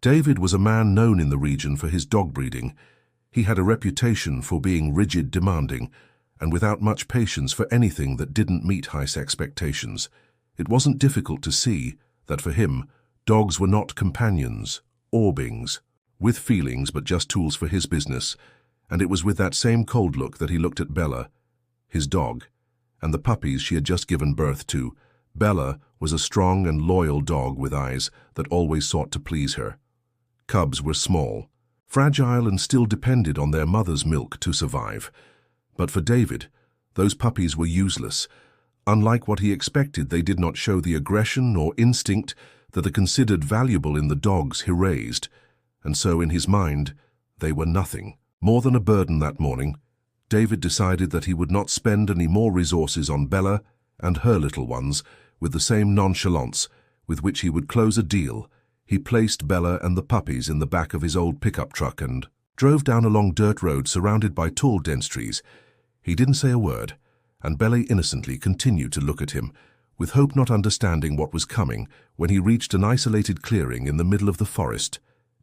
David was a man known in the region for his dog breeding. He had a reputation for being rigid, demanding, and without much patience for anything that didn't meet high expectations. It wasn't difficult to see that for him, dogs were not companions or beings with feelings but just tools for his business, and it was with that same cold look that he looked at Bella, his dog, and the puppies she had just given birth to. Bella was a strong and loyal dog with eyes that always sought to please her. Cubs were small, fragile, and still depended on their mother's milk to survive. But for David, those puppies were useless. Unlike what he expected, they did not show the aggression or instinct that are considered valuable in the dogs he raised, and so in his mind, they were nothing. More than a burden that morning, David decided that he would not spend any more resources on Bella and her little ones with the same nonchalance with which he would close a deal. He placed Bella and the puppies in the back of his old pickup truck and drove down a long dirt road surrounded by tall, dense trees. He didn't say a word, and Bella innocently continued to look at him, with hope, not understanding what was coming. When he reached an isolated clearing in the middle of the forest,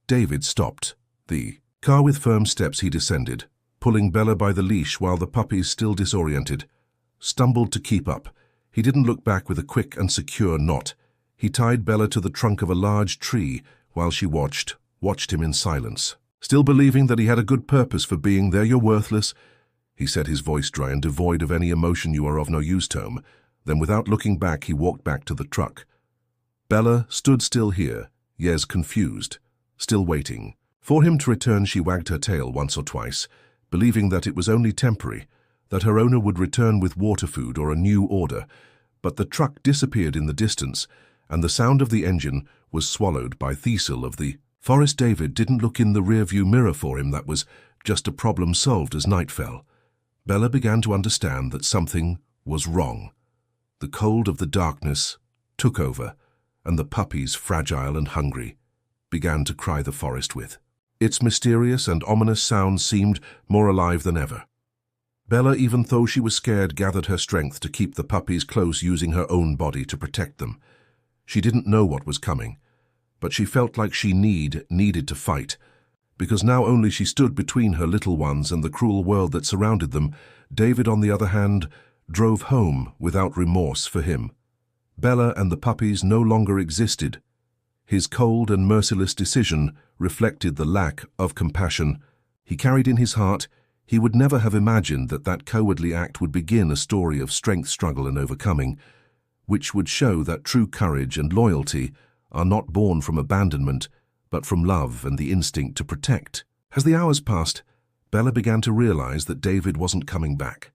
David stopped the car. With firm steps he descended, pulling Bella by the leash while the puppies, still disoriented, stumbled to keep up. He didn't look back. With a quick and secure knot, he tied Bella to the trunk of a large tree while she watched him in silence. Still believing that he had a good purpose for being there. "You're worthless," he said, his voice dry and devoid of any emotion. "You are of no use, Tom." Then, without looking back, he walked back to the truck. Bella stood still here, yes, confused, still waiting for him to return. She wagged her tail once or twice, believing that it was only temporary, that her owner would return with water, food, or a new order. But the truck disappeared in the distance, and the sound of the engine was swallowed by Thistle of the forest. David didn't look in the rearview mirror for him. That was just a problem solved as night fell. Bella began to understand that something was wrong. The cold of the darkness took over, and the puppies, fragile and hungry, began to cry the forest with. Its mysterious and ominous sound seemed more alive than ever. Bella, even though she was scared, gathered her strength to keep the puppies close, using her own body to protect them. She didn't know what was coming, but she felt like she needed to fight, because now only she stood between her little ones and the cruel world that surrounded them. David, on the other hand, drove home without remorse. For him, Bella and the puppies no longer existed. His cold and merciless decision reflected the lack of compassion he carried in his heart. He would never have imagined that that cowardly act would begin a story of strength, struggle, and overcoming, which would show that true courage and loyalty are not born from abandonment, but from love and the instinct to protect. As the hours passed, Bella began to realize that David wasn't coming back.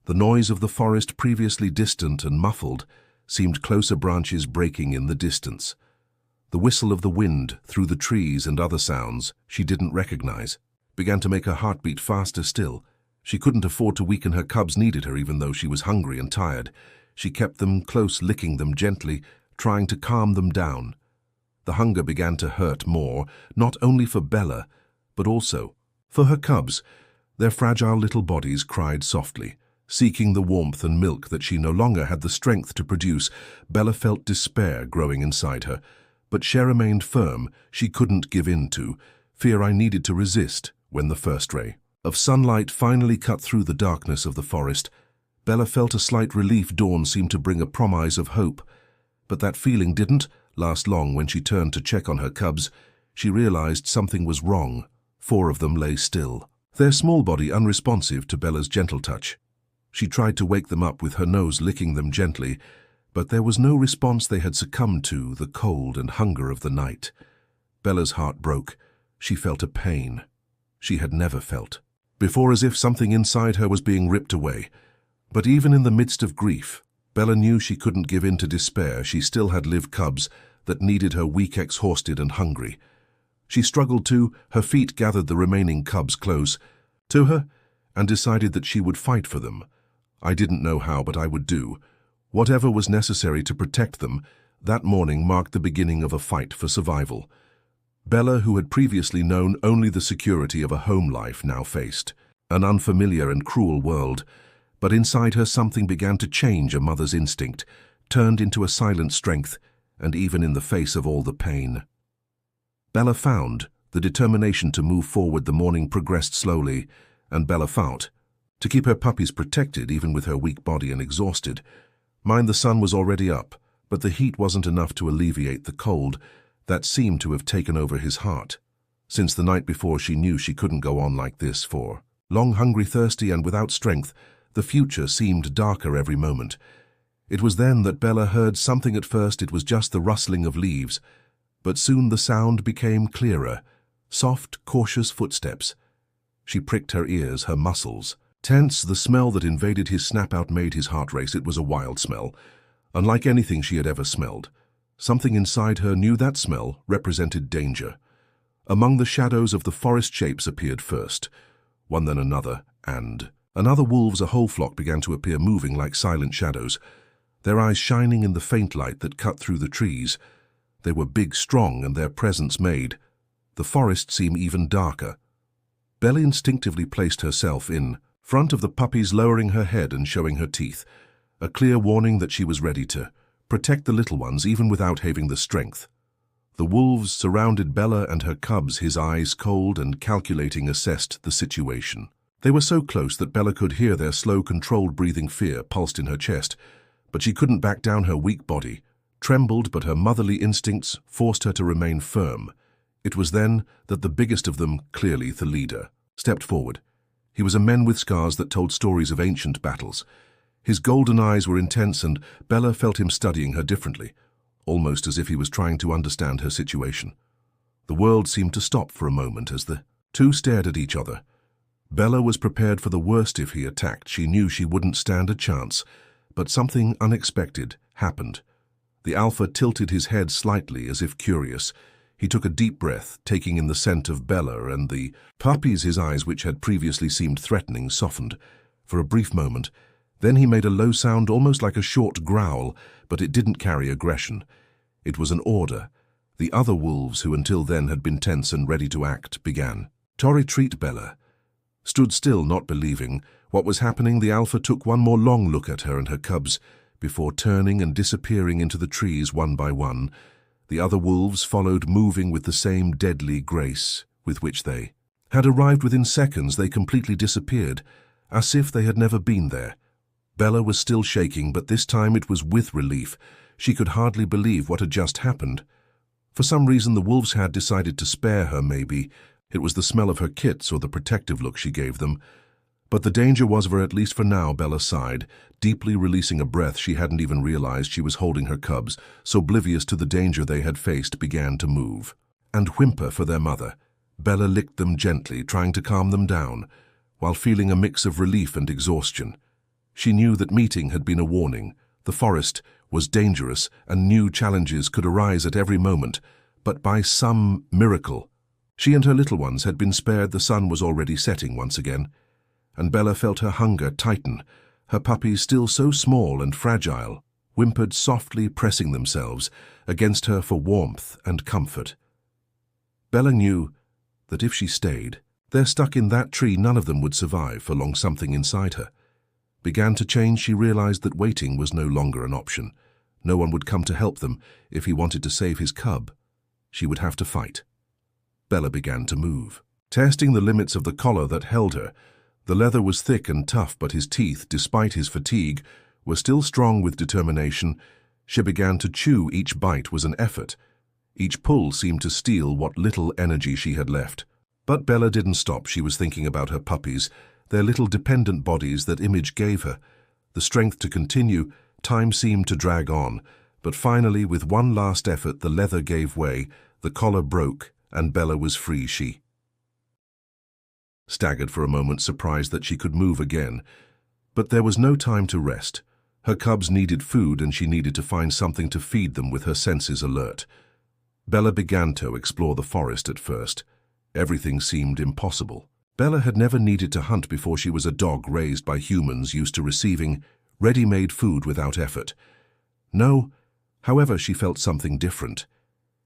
The noise of the forest, previously distant and muffled, seemed closer, branches breaking in the distance. The whistle of the wind through the trees and other sounds she didn't recognize began to make her heart beat faster still. She couldn't afford to weaken. Her cubs needed her, even though she was hungry and tired. She kept them close, licking them gently, trying to calm them down. The hunger began to hurt more, not only for Bella, but also for her cubs. Their fragile little bodies cried softly, seeking the warmth and milk that she no longer had the strength to produce. Bella felt despair growing inside her, but she remained firm. She couldn't give in to fear. "I needed to resist." When the first ray of sunlight finally cut through the darkness of the forest, Bella felt a slight relief. Dawn seemed to bring a promise of hope, but that feeling didn't last long. When she turned to check on her cubs, she realized something was wrong. 4 of them lay still, their small body unresponsive to Bella's gentle touch. She tried to wake them up with her nose, licking them gently, but there was no response. They had succumbed to the cold and hunger of the night. Bella's heart broke. She felt a pain she had never felt before, as if something inside her was being ripped away. But even in the midst of grief, Bella knew she couldn't give in to despair. She still had live cubs that needed her, weak, exhausted, and hungry. She struggled to her feet, gathered the remaining cubs close to her, and decided that she would fight for them. "I didn't know how, but I would do whatever was necessary to protect them." That morning marked the beginning of a fight for survival. Bella, who had previously known only the security of a home life, now faced an unfamiliar and cruel world. But inside her something began to change. A mother's instinct turned into a silent strength, and even in the face of all the pain, Bella found the determination to move forward. The morning progressed slowly, and Bella fought to keep her puppies protected even with her weak body and exhausted. Mind, the sun was already up, but the heat wasn't enough to alleviate the cold that seemed to have taken over his heart. Since the night before, she knew she couldn't go on like this for long. Hungry, thirsty, and without strength, the future seemed darker every moment. It was then that Bella heard something. At first it was just the rustling of leaves, but soon the sound became clearer. Soft, cautious footsteps. She pricked her ears, her muscles tense. The smell that invaded his snap-out made his heart race. It was a wild smell, unlike anything she had ever smelled. Something inside her knew that smell represented danger. Among the shadows of the forest, shapes appeared first, one then another, and another. Wolves, a whole flock, began to appear, moving like silent shadows, their eyes shining in the faint light that cut through the trees. They were big, strong, and their presence made the forest seem even darker. Bella instinctively placed herself in front of the puppies, lowering her head and showing her teeth, a clear warning that she was ready to protect the little ones even without having the strength. The wolves surrounded Bella and her cubs. His eyes, cold and calculating, assessed the situation. They were so close that Bella could hear their slow, controlled breathing. Fear pulsed in her chest, but she couldn't back down. Her weak body trembled, but her motherly instincts forced her to remain firm. It was then that the biggest of them, clearly the leader, stepped forward. He was a man with scars that told stories of ancient battles. His golden eyes were intense, and Bella felt him studying her differently, almost as if he was trying to understand her situation. The world seemed to stop for a moment as the two stared at each other. Bella was prepared for the worst. If he attacked, she knew she wouldn't stand a chance. But something unexpected happened. The alpha tilted his head slightly, as if curious. He took a deep breath, taking in the scent of Bella and the puppies. His eyes, which had previously seemed threatening, softened for a brief moment. Then he made a low sound, almost like a short growl, but it didn't carry aggression. It was an order. The other wolves, who until then had been tense and ready to act, began to retreat. Bella stood still, not believing what was happening. The alpha took one more long look at her and her cubs before turning and disappearing into the trees one by one. The other wolves followed, moving with the same deadly grace with which they had arrived. Within seconds, they completely disappeared, as if they had never been there. Bella was still shaking, but this time it was with relief. She could hardly believe what had just happened. For some reason, the wolves had decided to spare her. Maybe it was the smell of her kits or the protective look she gave them. But the danger was over, at least for now. Bella sighed, deeply, releasing a breath. She hadn't even realized she was holding her cubs, so oblivious to the danger they had faced, began to move and whimper for their mother. Bella licked them gently, trying to calm them down, while feeling a mix of relief and exhaustion. She knew that meeting had been a warning. The forest was dangerous, and new challenges could arise at every moment. But by some miracle, she and her little ones had been spared. The sun was already setting once again, and Bella felt her hunger tighten. Her puppies, still so small and fragile, whimpered softly, pressing themselves against her for warmth and comfort. Bella knew that if she stayed there stuck in that tree, none of them would survive for long. Something inside her began to change. She realized that waiting was no longer an option. No one would come to help them. If he wanted to save his cub, she would have to fight. Bella began to move, testing the limits of the collar that held her. The leather was thick and tough, but his teeth, despite his fatigue, were still strong with determination. She began to chew. Each bite was an effort. Each pull seemed to steal what little energy she had left. But Bella didn't stop. She was thinking about her puppies, their little dependent bodies that image gave her the strength to continue. Time seemed to drag on, but finally, with one last effort, the leather gave way, the collar broke, and Bella was free. She staggered for a moment, surprised that she could move again. But there was no time to rest. Her cubs needed food, and she needed to find something to feed them. With her senses alert, Bella began to explore the forest. At first, everything seemed impossible. Bella had never needed to hunt before. She was a dog raised by humans, used to receiving ready-made food without effort. No, however, she felt something different.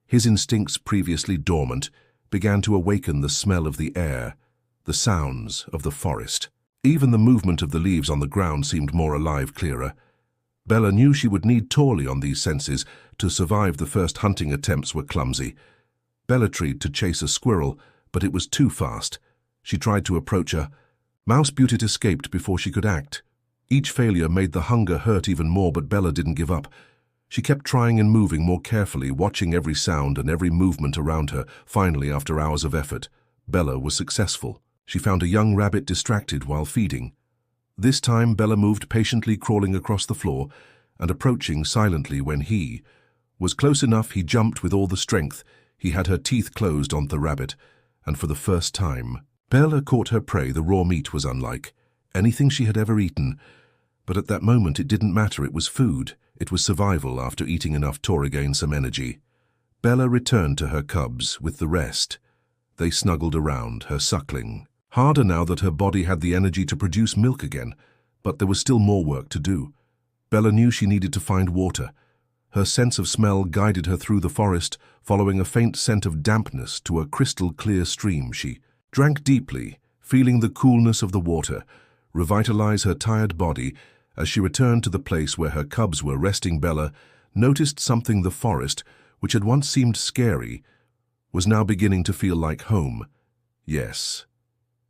His instincts, previously dormant, began to awaken. The smell of the air, the sounds of the forest. Even the movement of the leaves on the ground seemed more alive, clearer. Bella knew she would need Torley on these senses to survive. The first hunting attempts were clumsy. Bella tried to chase a squirrel, but it was too fast. She tried to approach a mouse, but it escaped before she could act. Each failure made the hunger hurt even more, but Bella didn't give up. She kept trying and moving more carefully, watching every sound and every movement around her. Finally, after hours of effort, Bella was successful. She found a young rabbit distracted while feeding. This time, Bella moved patiently, crawling across the floor and approaching silently. When he was close enough, he jumped with all the strength. He had her teeth closed on the rabbit, and for the first time, Bella caught her prey. The raw meat was unlike anything she had ever eaten, but at that moment it didn't matter. It was food. It was survival. After eating enough to regain some energy, Bella returned to her cubs with the rest. They snuggled around her, suckling harder now that her body had the energy to produce milk again, but there was still more work to do. Bella knew she needed to find water. Her sense of smell guided her through the forest, following a faint scent of dampness to a crystal-clear stream. She drank deeply, feeling the coolness of the water revitalize her tired body. As she returned to the place where her cubs were resting, Bella noticed something. The forest, which had once seemed scary, was now beginning to feel like home. Yes,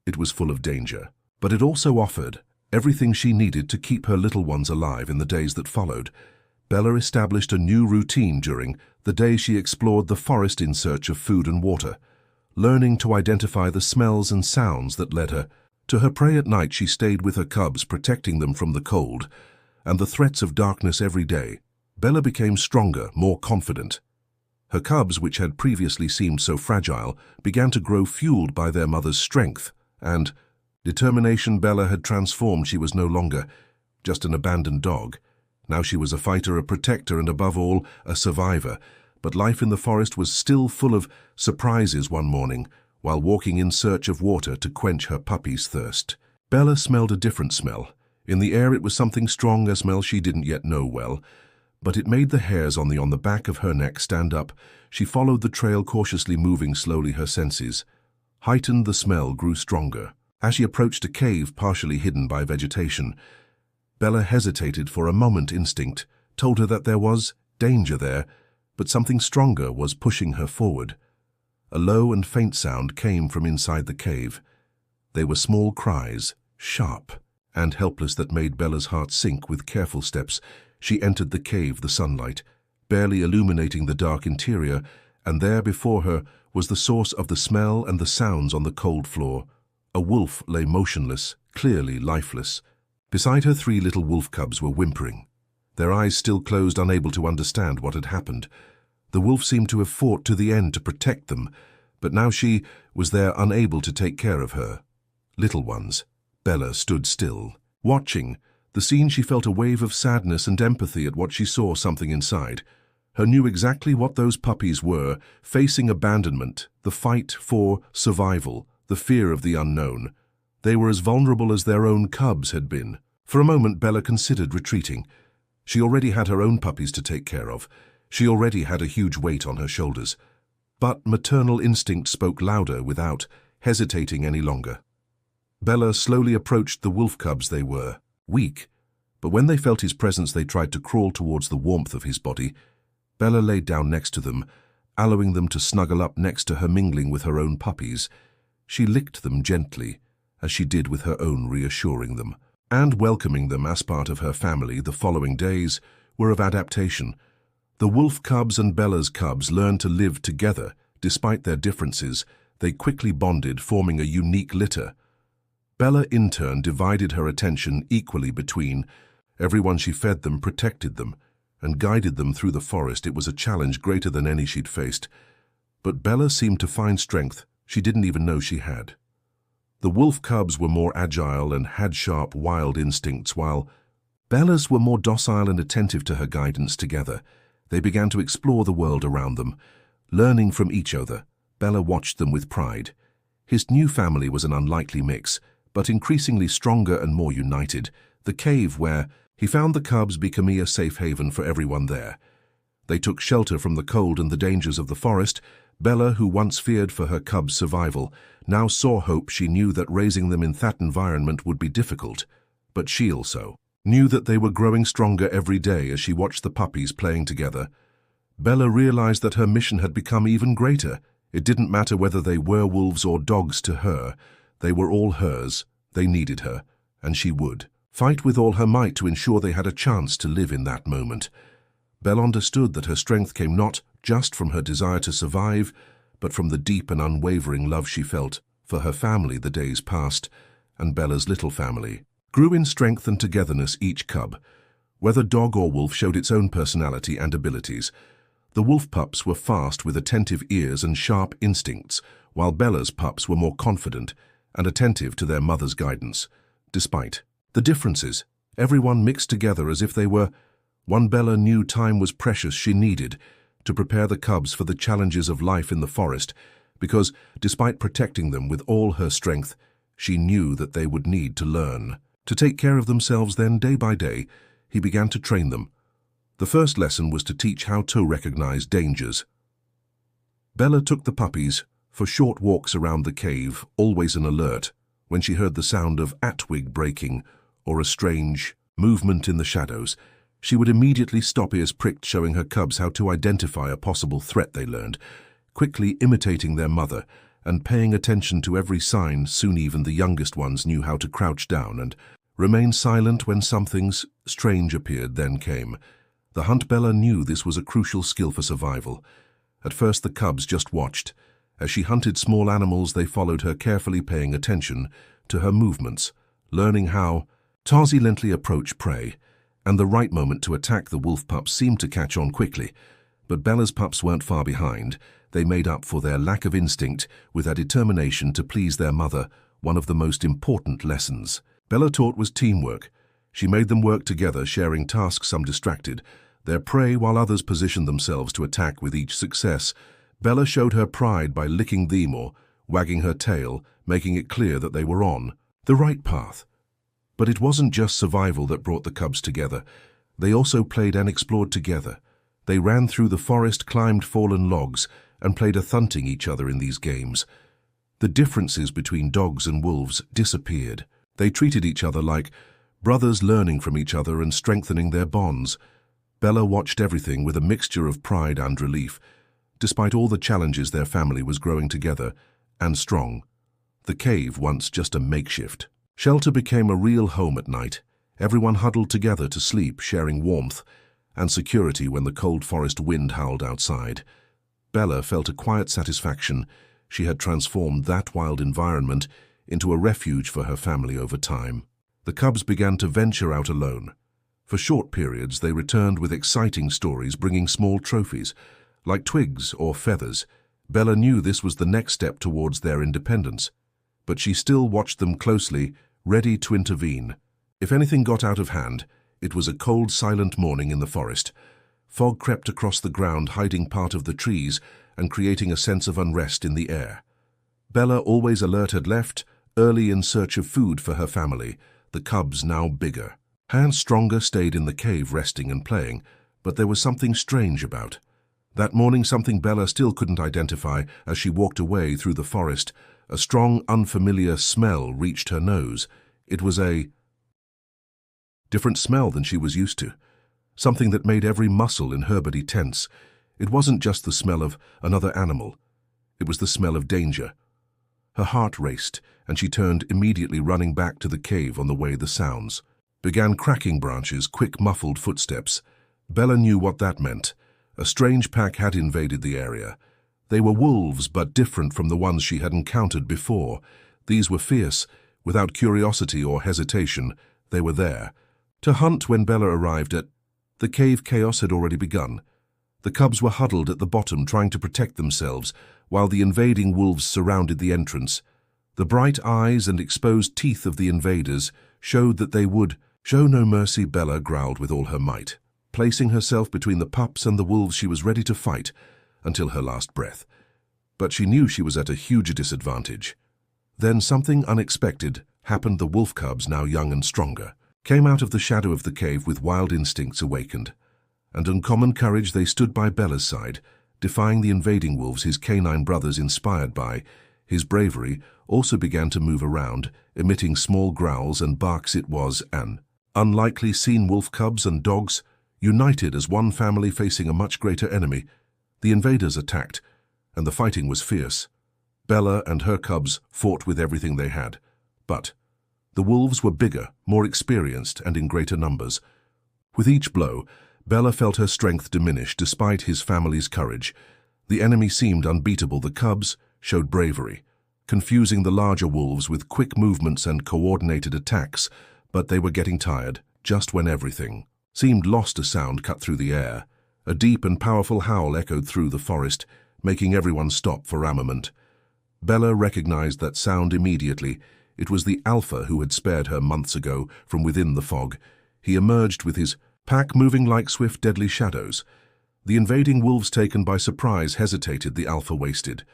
it was full of danger, but it also offered everything she needed to keep her little ones alive. In the days that followed, Bella established a new routine. During the day, she explored the forest in search of food and water, learning to identify the smells and sounds that led her to her prey. At night, she stayed with her cubs, protecting them from the cold and the threats of darkness. Every day, Bella became stronger, more confident. Her cubs, which had previously seemed so fragile, began to grow, fueled by their mother's strength and determination. Bella had transformed. She was no longer just an abandoned dog. Now she was a fighter, a protector, and above all, a survivor. But life in the forest was still full of surprises. One morning, while walking in search of water to quench her puppy's thirst, Bella smelled a different smell. In the air, it was something strong, a smell she didn't yet know well, but it made the hairs on the back of her neck stand up. She followed the trail cautiously, moving slowly. Her senses heightened. The smell grew stronger. As she approached a cave partially hidden by vegetation, Bella hesitated for a moment. Instinct told her that there was danger there, but something stronger was pushing her forward. A low and faint sound came from inside the cave. They were small cries, sharp and helpless, that made Bella's heart sink. With careful steps, she entered the cave, the sunlight barely illuminating the dark interior, and there before her was the source of the smell and the sounds. On the cold floor, a wolf lay motionless, clearly lifeless. Beside her, 3 little wolf cubs were whimpering, their eyes still closed, unable to understand what had happened. The wolf seemed to have fought to the end to protect them, but now she was there, unable to take care of her little ones. Bella stood still, watching the scene. She felt a wave of sadness and empathy at what she saw. Something inside her knew exactly what those puppies were, facing abandonment, the fight for survival, the fear of the unknown. They were as vulnerable as their own cubs had been. For a moment, Bella considered retreating. She already had her own puppies to take care of. She already had a huge weight on her shoulders. But maternal instinct spoke louder. Without hesitating any longer, Bella slowly approached the wolf cubs. They were weak, but when they felt his presence, they tried to crawl towards the warmth of his body. Bella laid down next to them, allowing them to snuggle up next to her, mingling with her own puppies. She licked them gently, as she did with her own, reassuring them and welcoming them as part of her family. The following days were of adaptation. The wolf cubs and Bella's cubs learned to live together. Despite their differences, they quickly bonded, forming a unique litter. Bella, in turn, divided her attention equally between everyone. She fed them, protected them, and guided them through the forest. It was a challenge greater than any she'd faced, but Bella seemed to find strength she didn't even know she had. The wolf cubs were more agile and had sharp, wild instincts, while Bella's were more docile and attentive to her guidance. Together, they began to explore the world around them, learning from each other. Bella watched them with pride. His new family was an unlikely mix, but increasingly stronger and more united. The cave where he found the cubs became a safe haven for everyone there. They took shelter from the cold and the dangers of the forest. Bella, who once feared for her cubs' survival, now saw hope. She knew that raising them in that environment would be difficult, but she also knew that they were growing stronger every day. As she watched the puppies playing together, Bella realized that her mission had become even greater. It didn't matter whether they were wolves or dogs to her. They were all hers. They needed her, and she would fight with all her might to ensure they had a chance to live in that moment. Belle understood that her strength came not just from her desire to survive, but from the deep and unwavering love she felt for her family. The days passed, and Bella's little family grew in strength and togetherness. Each cub, whether dog or wolf, showed its own personality and abilities. The wolf pups were fast with attentive ears and sharp instincts, while Bella's pups were more confident and attentive to their mother's guidance. Despite the differences, everyone mixed together as if they were one. Bella knew time was precious. She needed to prepare the cubs for the challenges of life in the forest, because, despite protecting them with all her strength, she knew that they would need to learn to take care of themselves. Then, day by day, he began to train them. The first lesson was to teach how to recognize dangers. Bella took the puppies for short walks around the cave, always on alert. When she heard the sound of a twig breaking or a strange movement in the shadows, she would immediately stop, ears pricked, showing her cubs how to identify a possible threat. They learned, quickly imitating their mother and paying attention to every sign. Soon even the youngest ones knew how to crouch down and remain silent when something strange appeared. Then came the hunt. Bella knew this was a crucial skill for survival. At first the cubs just watched. As she hunted small animals, they followed her carefully, paying attention to her movements, learning how to silently approach prey, and the right moment to attack. The wolf pups seemed to catch on quickly, but Bella's pups weren't far behind. They made up for their lack of instinct with their determination to please their mother. One of the most important lessons Bella taught was teamwork. She made them work together, sharing tasks. Some distracted their prey while others positioned themselves to attack. With each success, Bella showed her pride by licking them or wagging her tail, making it clear that they were on the right path. But it wasn't just survival that brought the cubs together. They also played and explored together. They ran through the forest, climbed fallen logs, and played hunting each other in these games. The differences between dogs and wolves disappeared. They treated each other like brothers, learning from each other and strengthening their bonds. Bella watched everything with a mixture of pride and relief. Despite all the challenges, their family was growing together and strong. The cave, once just a makeshift shelter, became a real home at night. Everyone huddled together to sleep, sharing warmth and security when the cold forest wind howled outside. Bella felt a quiet satisfaction. She had transformed that wild environment into a refuge for her family. Over time, the cubs began to venture out alone. For short periods, they returned with exciting stories, bringing small trophies, like twigs or feathers. Bella knew this was the next step towards their independence, but she still watched them closely, ready to intervene if anything got out of hand. It was a cold, silent morning in the forest. Fog crept across the ground, hiding part of the trees and creating a sense of unrest in the air. Bella, always alert, had left early in search of food for her family. The cubs, now bigger and stronger, stayed in the cave, resting and playing, but there was something strange about that morning, something Bella still couldn't identify. As she walked away through the forest, a strong, unfamiliar smell reached her nose. It was a different smell than she was used to, something that made every muscle in her body tense. It wasn't just the smell of another animal. It was the smell of danger. Her heart raced, and she turned immediately, running back to the cave. On the way, the sounds began: cracking branches, quick, muffled footsteps. Bella knew what that meant. A strange pack had invaded the area. They were wolves, but different from the ones she had encountered before. These were fierce, without curiosity or hesitation. They were there to hunt. When Bella arrived at the cave, chaos had already begun. The cubs were huddled at the bottom, trying to protect themselves, while the invading wolves surrounded the entrance. The bright eyes and exposed teeth of the invaders showed that they would show no mercy. Bella growled with all her might. Placing herself between the pups and the wolves, she was ready to fight until her last breath. But she knew she was at a huge disadvantage. Then something unexpected happened. The wolf cubs, now young and stronger, came out of the shadow of the cave with wild instincts awakened and uncommon courage. They stood by Bella's side, defying the invading wolves. His canine brothers, inspired by his bravery, also began to move around, emitting small growls and barks. It was an unlikely scene: wolf cubs and dogs united as one family, facing a much greater enemy. The invaders attacked, and the fighting was fierce. Bella and her cubs fought with everything they had. But the wolves were bigger, more experienced, and in greater numbers. With each blow, Bella felt her strength diminish despite his family's courage. The enemy seemed unbeatable. The cubs showed bravery, confusing the larger wolves with quick movements and coordinated attacks, but they were getting tired just when everything seemed lost. A sound cut through the air. A deep and powerful howl echoed through the forest, making everyone stop for armament. Bella recognized that sound immediately. It was the alpha who had spared her months ago from within the fog. He emerged with his pack moving like swift, deadly shadows. The invading wolves, taken by surprise, hesitated. The alpha wasted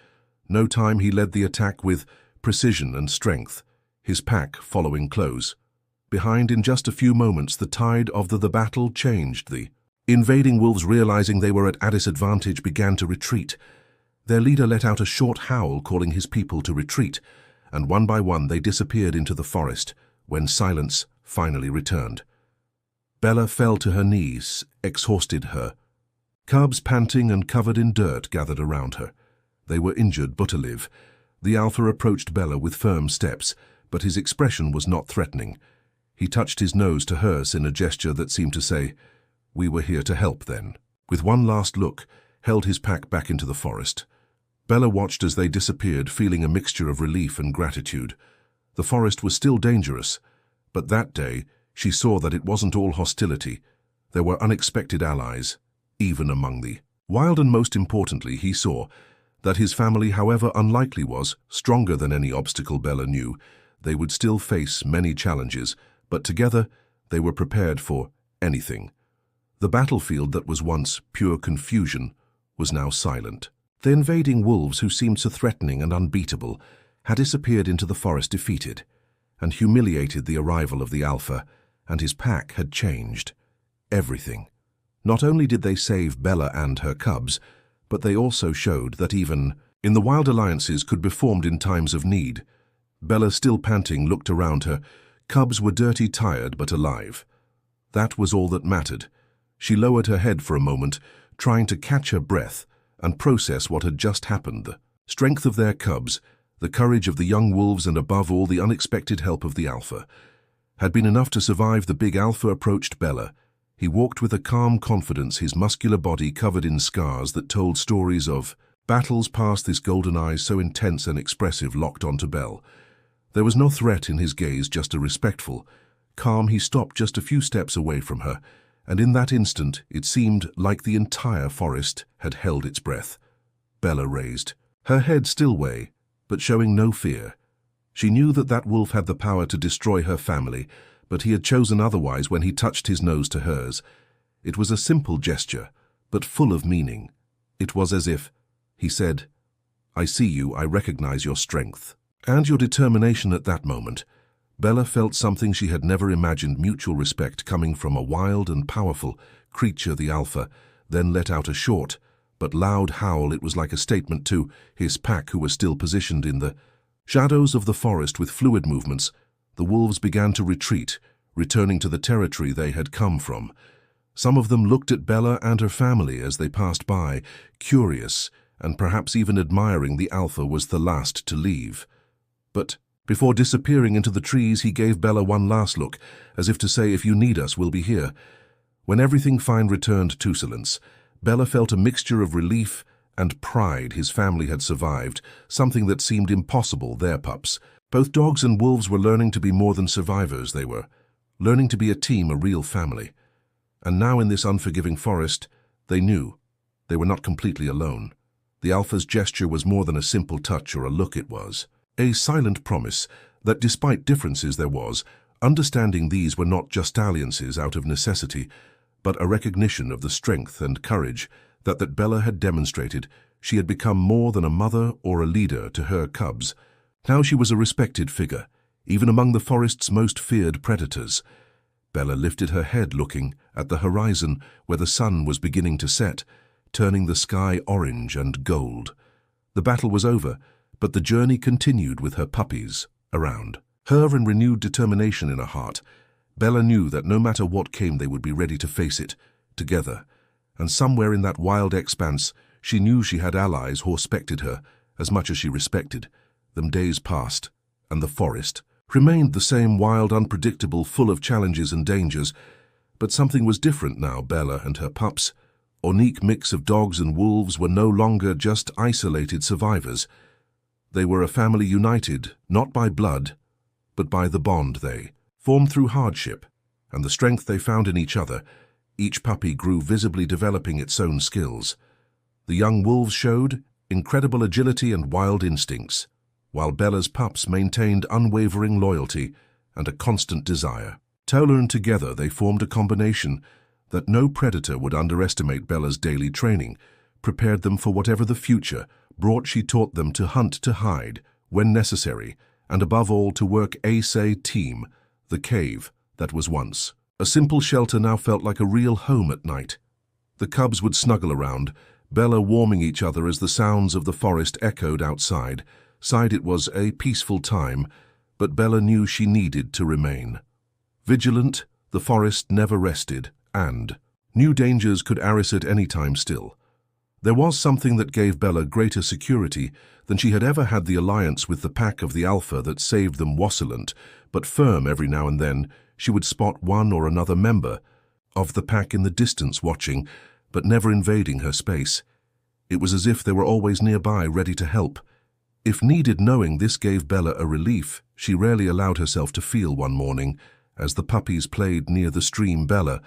no time. He led the attack with precision and strength, his pack following close behind. In just a few moments, the tide of the battle changed. The invading wolves, realizing they were at a disadvantage, began to retreat. Their leader let out a short howl, calling his people to retreat, and one by one they disappeared into the forest when silence finally returned. Bella fell to her knees, exhausted. Her cubs, panting and covered in dirt, gathered around her. They were injured but alive. The alpha approached Bella with firm steps, but his expression was not threatening. He touched his nose to hers in a gesture that seemed to say, "We were here to help then." With one last look, held his pack back into the forest. Bella watched as they disappeared, feeling a mixture of relief and gratitude. The forest was still dangerous, but that day she saw that it wasn't all hostility. There were unexpected allies, even among the wild, and most importantly, he saw that his family, however unlikely, was stronger than any obstacle. Bella knew they would still face many challenges, but together they were prepared for anything. The battlefield that was once pure confusion was now silent. The invading wolves, who seemed so threatening and unbeatable, had disappeared into the forest defeated, and humiliated. The arrival of the alpha and his pack had changed everything. Not only did they save Bella and her cubs, but they also showed that even in the wild, alliances could be formed in times of need. Bella, still panting, looked around her. Cubs were dirty, tired, but alive. That was all that mattered. She lowered her head for a moment, trying to catch her breath and process what had just happened. The strength of their cubs, the courage of the young wolves, and above all, the unexpected help of the alpha had been enough to survive. The big alpha approached Bella. He walked with a calm confidence, his muscular body covered in scars that told stories of battles past. His golden eyes, so intense and expressive, locked onto Belle. There was no threat in his gaze, just a respectful calm. He stopped just a few steps away from her, and in that instant it seemed like the entire forest had held its breath. Bella raised her head, still way, but showing no fear. She knew that that wolf had the power to destroy her family, but he had chosen otherwise when he touched his nose to hers. It was a simple gesture, but full of meaning. It was as if he said, "I see you, I recognize your strength and your determination." At that moment, Bella felt something she had never imagined: mutual respect coming from a wild and powerful creature. The alpha then let out a short but loud howl. It was like a statement to his pack, who were still positioned in the shadows of the forest. With fluid movements, the wolves began to retreat, returning to the territory they had come from. Some of them looked at Bella and her family as they passed by, curious and perhaps even admiring. The alpha was the last to leave. But before disappearing into the trees, he gave Bella one last look, as if to say, "If you need us, we'll be here." When everything fine returned to silence, Bella felt a mixture of relief and pride. His family had survived, something that seemed impossible. Their pups, both dogs and wolves, were learning to be more than survivors. They were learning to be a team, a real family. And now in this unforgiving forest, they knew they were not completely alone. The alpha's gesture was more than a simple touch or a look. It was a silent promise that despite differences there was understanding. These were not just alliances out of necessity, but a recognition of the strength and courage that Bella had demonstrated. She had become more than a mother or a leader to her cubs. Now she was a respected figure, even among the forest's most feared predators. Bella lifted her head, looking at the horizon where the sun was beginning to set, turning the sky orange and gold. The battle was over, but the journey continued with her puppies around her and renewed determination in her heart. Bella knew that no matter what came, they would be ready to face it together. And somewhere in that wild expanse, She knew she had allies who respected her as much as she respected them. Days passed, and the forest remained the same wild, unpredictable, full of challenges and dangers. But something was different now. Bella and her pups, a unique mix of dogs and wolves, were no longer just isolated survivors. They were a family united, not by blood, but by the bond they formed through hardship and the strength they found in each other. Each puppy grew, visibly developing its own skills. The young wolves showed incredible agility and wild instincts, while Bella's pups maintained unwavering loyalty and a constant desire. Tolerant together, they formed a combination that no predator would underestimate. Bella's daily training prepared them for whatever the future brought. She taught them to hunt, to hide when necessary, and above all to work as a team. The cave that was once a simple shelter now felt like a real home at night. The cubs would snuggle around, Bella warming each other as the sounds of the forest echoed outside. It was a peaceful time, but Bella knew she needed to remain vigilant. The forest never rested, and new dangers could arise at any time. Still, there was something that gave Bella greater security than she had ever had: the alliance with the pack of the alpha that saved them. Vacillant but firm, every now and then she would spot one or another member of the pack in the distance, watching but never invading her space. It was as if they were always nearby, ready to help if needed. Knowing this gave Bella a relief she rarely allowed herself to feel. One morning, as the puppies played near the stream, Bella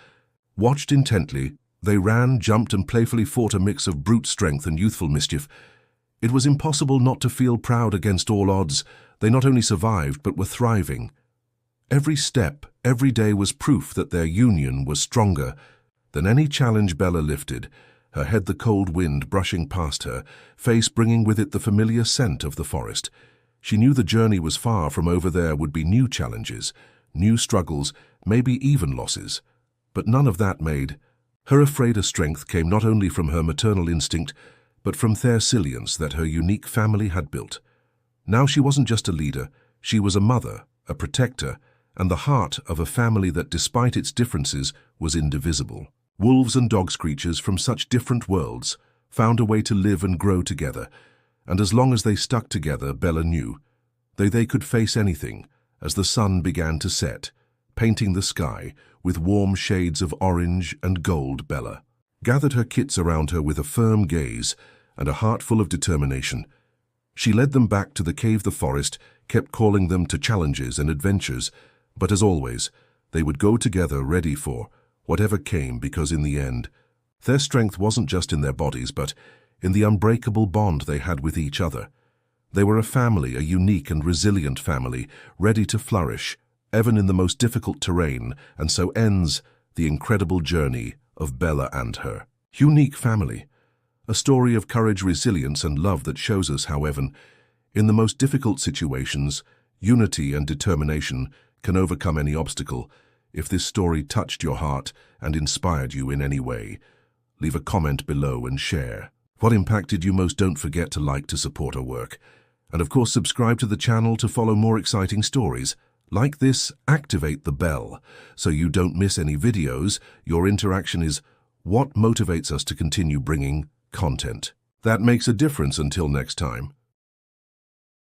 watched intently. They ran, jumped, and playfully fought, a mix of brute strength and youthful mischief. It was impossible not to feel proud. Against all odds, they not only survived but were thriving. Every step, every day was proof that their union was stronger than any challenge. Bella lifted her head, the cold wind brushing past her face, bringing with it the familiar scent of the forest. She knew the journey was far from over. There would be new challenges, new struggles, maybe even losses. But none of that made her afraid. Her strength came not only from her maternal instinct, but from the resilience that her unique family had built. Now she wasn't just a leader, she was a mother, a protector, and the heart of a family that, despite its differences, was indivisible. Wolves and dogs, creatures from such different worlds, found a way to live and grow together, and as long as they stuck together, Bella knew they could face anything. As the sun began to set, painting the sky with warm shades of orange and gold, Bella gathered her kits around her with a firm gaze and a heart full of determination. She led them back to the cave. The forest kept calling them to challenges and adventures, but as always, they would go together, ready for whatever came, because in the end, their strength wasn't just in their bodies, but in the unbreakable bond they had with each other. They were a family, a unique and resilient family, ready to flourish, even in the most difficult terrain. And so ends the incredible journey of Bella and her unique family. A story of courage, resilience, and love that shows us how, even in the most difficult situations, unity and determination can overcome any obstacle. If this story touched your heart and inspired you in any way, leave a comment below and share what impacted you most. Don't forget to like to support our work. And of course, subscribe to the channel to follow more exciting stories like this. Activate the bell so you don't miss any videos. Your interaction is what motivates us to continue bringing content that makes a difference. Until next time.